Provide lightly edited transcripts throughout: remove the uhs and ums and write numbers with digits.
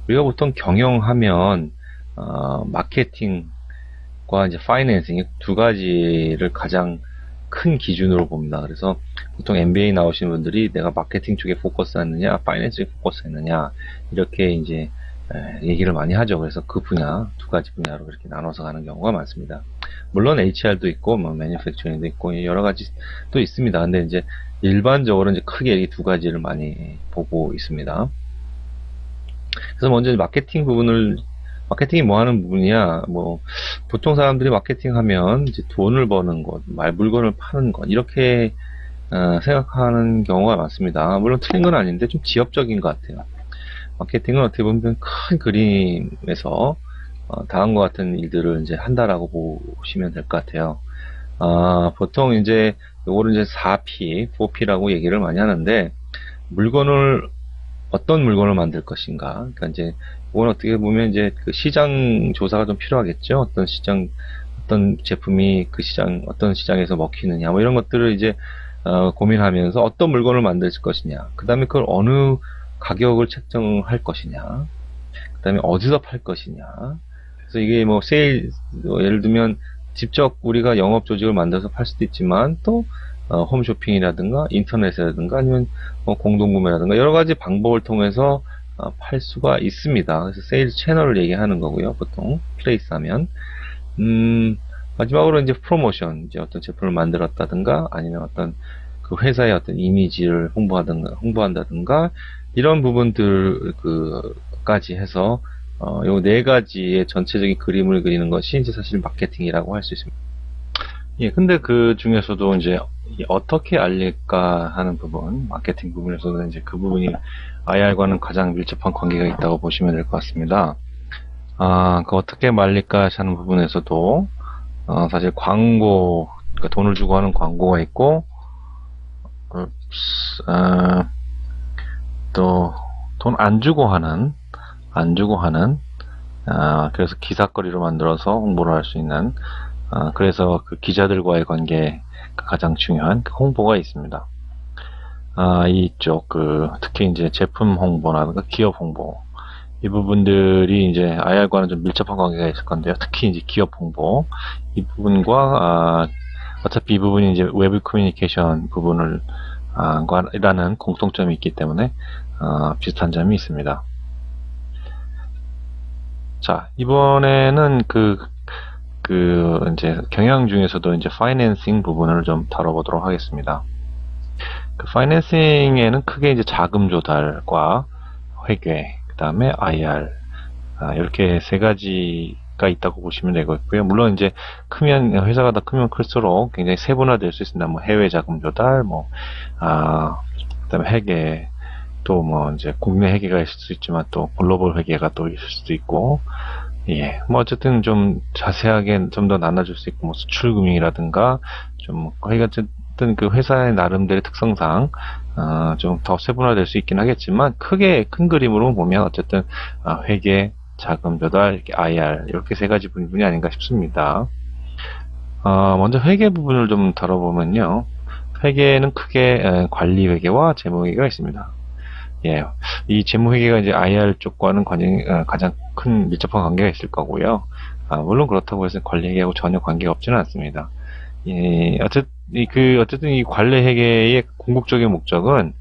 우리가 보통 경영하면 마케팅과 이제 파이낸싱 두 가지를 가장 큰 기준으로 봅니다. 그래서 보통 MBA 나오신 분들이 내가 마케팅 쪽에 포커스 했느냐, 파이낸스 쪽에 포커스 했느냐, 이렇게 이제 얘기를 많이 하죠. 그래서 그 분야, 두 가지 분야로 그렇게 나눠서 가는 경우가 많습니다. 물론 HR도 있고, 뭐, 매니팩처링도 있고, 여러 가지 또 있습니다. 근데 이제 일반적으로 이제 크게 이 두 가지를 많이 보고 있습니다. 그래서 먼저 마케팅이 뭐 하는 부분이야? 뭐, 보통 사람들이 마케팅 하면 이제 돈을 버는 것, 물건을 파는 것, 이렇게 생각하는 경우가 많습니다. 물론 틀린 건 아닌데 좀 지엽적인 것 같아요. 마케팅은 어떻게 보면 큰 그림에서 다음과 같은 일들을 이제 한다라고 보시면 될 것 같아요. 보통 이제 요거를 이제 4P, 4P라고 얘기를 많이 하는데 어떤 물건을 만들 것인가. 그러니까 이제 이건 어떻게 보면 이제 그 시장 조사가 좀 필요하겠죠. 어떤 제품이 어떤 시장에서 먹히느냐, 뭐 이런 것들을 이제 고민하면서 어떤 물건을 만들 것이냐, 그 다음에 그걸 어느 가격을 책정할 것이냐, 그 다음에 어디서 팔 것이냐. 그래서 이게 뭐 예를 들면 직접 우리가 영업 조직을 만들어서 팔 수도 있지만 또 홈쇼핑이라든가 인터넷이라든가 아니면 공동구매라든가 여러 가지 방법을 통해서 팔 수가 있습니다. 그래서 세일즈 채널을 얘기하는 거고요. 보통 플레이스 하면 마지막으로 이제 프로모션, 이제 어떤 제품을 만들었다든가 아니면 어떤 그 회사의 어떤 이미지를 홍보한다든가 이런 부분들까지 해서 요 네 가지의 전체적인 그림을 그리는 것이 이제 사실 마케팅이라고 할 수 있습니다. 예, 근데 그 중에서도 이제 어떻게 알릴까 하는 부분, 마케팅 부분에서도 이제 그 부분이 IR과는 가장 밀접한 관계가 있다고 보시면 될 것 같습니다. 그 어떻게 말릴까 하는 부분에서도 사실 광고, 그러니까 돈을 주고 하는 광고가 있고, 또 돈 안 주고 하는, 그래서 기사거리로 만들어서 홍보를 할 수 있는, 그래서 그 기자들과의 관계가 가장 중요한 그 홍보가 있습니다. 이쪽 특히 이제 제품 홍보라든가 기업 홍보, 이 부분들이 이제 IR과는 좀 밀접한 관계가 있을 건데요. 특히 이제 기업 홍보 이 부분과 어차피 이 부분이 이제 외부 커뮤니케이션 부분을 이라는 공통점이 있기 때문에 비슷한 점이 있습니다. 자, 이번에는 이제 경영 중에서도 이제 파이낸싱 부분을 좀 다뤄보도록 하겠습니다. 그 파이낸싱에는 크게 이제 자금 조달과 회계, 그 다음에 IR, 이렇게 세 가지가 있다고 보시면 되겠고요. 물론 이제 회사가 더 크면 클수록 굉장히 세분화될 수 있습니다. 뭐 해외 자금 조달, 그 다음에 회계, 또 뭐 이제 국내 회계가 있을 수 있지만 또 글로벌 회계가 또 있을 수도 있고, 예, 뭐 어쨌든 좀 자세하게 좀 더 나눠줄 수 있고, 뭐 수출금융이라든가 좀 어쨌든 그 회사의 나름대로의 특성상 좀 더 세분화될 수 있긴 하겠지만 크게 큰 그림으로 보면 어쨌든 회계, 자금 조달, 이렇게 IR 이렇게 세 가지 부분이 아닌가 싶습니다. 먼저 회계 부분을 좀 다뤄보면요, 회계는 크게 관리 회계와 재무 회계가 있습니다. 예, 이 재무회계가 이제 IR 쪽과는 가장 큰 밀접한 관계가 있을 거고요. 물론 그렇다고 해서 관리회계하고 전혀 관계가 없지는 않습니다. 예, 어쨌든 이 관리회계의 궁극적인 목적은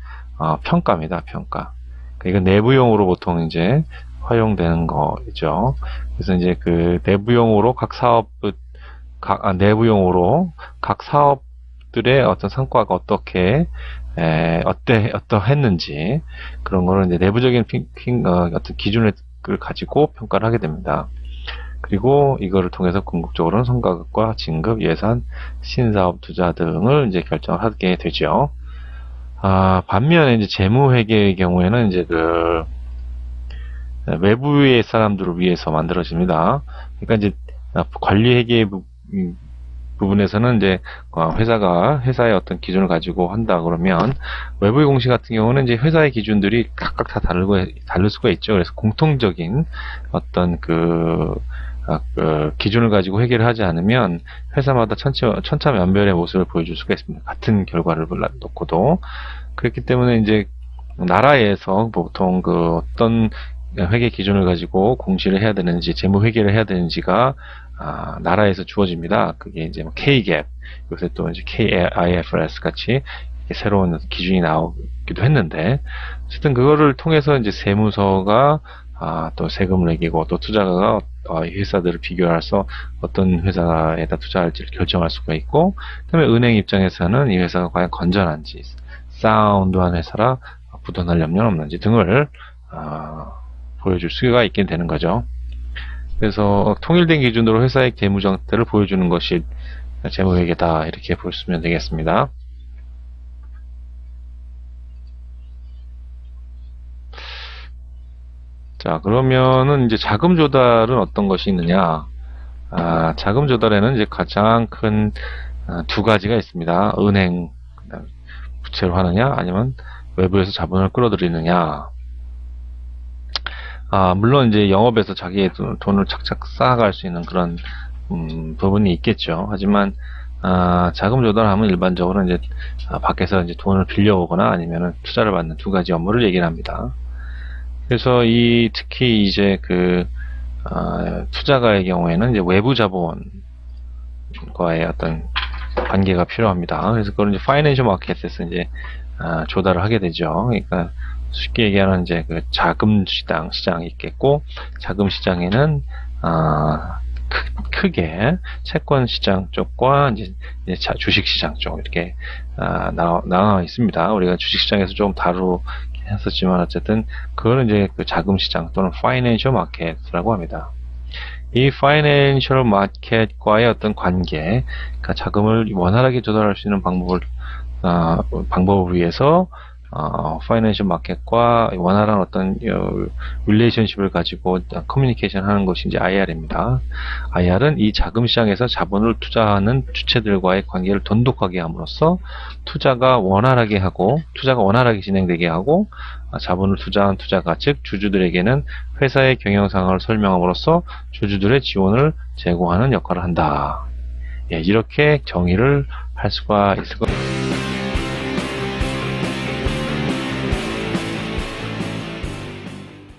평가입니다. 평가. 이건 내부용으로 보통 이제 활용되는 거죠. 그래서 이제 그 내부용으로 내부용으로 각 사업들의 어떤 성과가 어떠했는지, 그런 거를 이제 내부적인 어떤 기준을 가지고 평가를 하게 됩니다. 그리고 이거를 통해서 궁극적으로는 성과급과 진급, 예산, 신사업 투자 등을 이제 결정을 하게 되죠. 반면에 이제 재무회계의 경우에는 이제 외부의 사람들을 위해서 만들어집니다. 그러니까 이제 관리회계 부분에서는 이제 회사의 어떤 기준을 가지고 한다 그러면, 외부의 공시 같은 경우는 이제 회사의 기준들이 각각 다 다를 수가 있죠. 그래서 공통적인 어떤 기준을 가지고 회계를 하지 않으면 회사마다 천차만별의 모습을 보여줄 수가 있습니다. 같은 결과를 놓고도. 그렇기 때문에 이제 나라에서 보통 어떤 회계 기준을 가지고 공시를 해야 되는지, 재무 회계를 해야 되는지가 나라에서 주어집니다. 그게 이제 뭐 K-GAAP, 요새 또 이제 K-IFRS 같이 새로운 기준이 나오기도 했는데, 어쨌든 그거를 통해서 이제 세무서가 또 세금을 매기고, 또 투자가가 회사들을 비교해서 어떤 회사에다 투자할지를 결정할 수가 있고, 그다음에 은행 입장에서는 이 회사가 과연 건전한지, 사운드한 회사라 부도날 염려는 없는지 등을 보여줄 수가 있게 되는 거죠. 그래서 통일된 기준으로 회사의 재무정태를 보여주는 것이 재무회계다, 이렇게 보시면 되겠습니다. 자, 그러면은 이제 자금 조달은 어떤 것이 있느냐? 자금 조달에는 이제 가장 큰 두 가지가 있습니다. 은행, 부채로 하느냐, 아니면 외부에서 자본을 끌어들이느냐. 물론 이제 영업에서 자기의 돈을 착착 쌓아갈 수 있는 그런 부분이 있겠죠. 하지만 자금 조달하면 일반적으로 이제 밖에서 이제 돈을 빌려오거나 아니면은 투자를 받는 두 가지 업무를 얘기를 합니다. 그래서 특히 이제 투자가의 경우에는 이제 외부 자본과의 어떤 관계가 필요합니다. 그래서 그걸 이제 파이낸셜 마켓에서 이제 조달을 하게 되죠. 그러니까 쉽게 얘기하는 이제 그 자금 시장이 있겠고, 자금 시장에는 크게 채권 시장 쪽과 이제 주식 시장 쪽 이렇게 나와 있습니다. 우리가 주식 시장에서 좀 다루긴 했었지만 어쨌든 그거는 이제 그 자금 시장 또는 파이낸셜 마켓이라고 합니다. 이 파이낸셜 마켓과의 어떤 관계, 그러니까 자금을 원활하게 조달할 수 있는 방법을 위해서 파이낸셜 마켓과 원활한 어떤 릴레이션십을 가지고 커뮤니케이션 하는 것이 이제 IR입니다. IR은 이 자금 시장에서 자본을 투자하는 주체들과의 관계를 돈독하게 함으로써 투자가 원활하게 진행되게 하고, 자본을 투자한 투자가, 즉 주주들에게는 회사의 경영 상황을 설명함으로써 주주들의 지원을 제공하는 역할을 한다. 예, 이렇게 정의를 할 수가 있을 겁니다.